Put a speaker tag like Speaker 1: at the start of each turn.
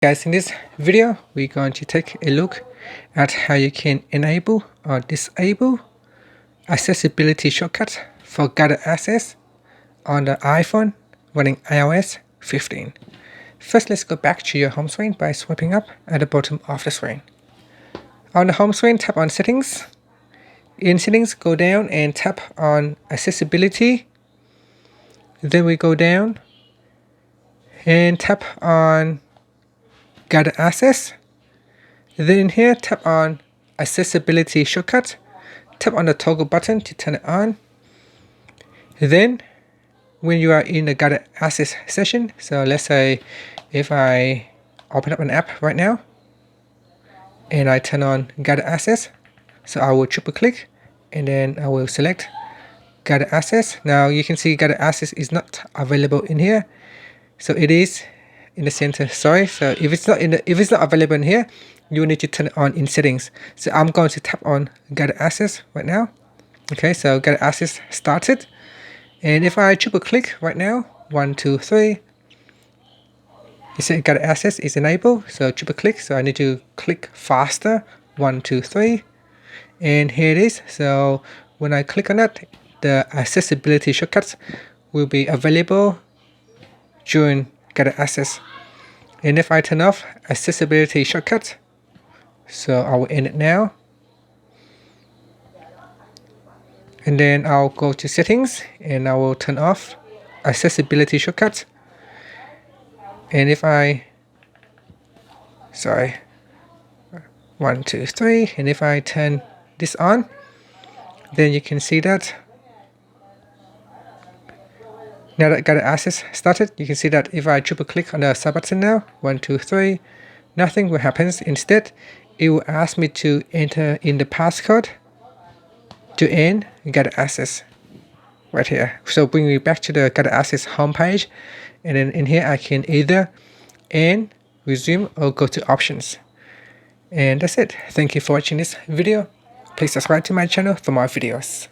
Speaker 1: Guys, in this video we're going to take a look at how you can enable or disable accessibility shortcuts for guided access on the iPhone running iOS 15. First, let's go back to your home screen by swiping up at the bottom of the screen. On the home screen, tap on Settings. In Settings, go down and tap on Accessibility. Then we go down and tap on Guided Access. Then in here, tap on Accessibility Shortcut. Tap on the toggle button to turn it on. Then, when you are in the guided access session, so let's say if I open up an app right now and I turn on guided access, so I will triple click and then I will select guided access. Now you can see guided access is not available in here, so it is in the center. Sorry, so if it's not available in here, you need to turn it on in settings. So I'm going to tap on guided access right now. Okay, so guided access started, and if I triple click right now, 1 2 3, you see guided access is enabled. So triple click, so I need to click faster, 1 2 3, and here it is. So when I click on it, the accessibility shortcuts will be available during guided access. And if I turn off accessibility shortcuts, so I will end it now, and then I'll go to settings and I will turn off accessibility shortcuts. And if I 1 2 3, and if I turn this on, then you can see that now that guided access started, you can see that if I triple click on the sub button now, 1 2 3, nothing will happen. Instead, it will ask me to enter in the passcode to end guided access right here. So bring me back to the guided access homepage, and then in here I can either end, resume, or go to options. And that's it. Thank you for watching this video. Please subscribe to my channel for more videos.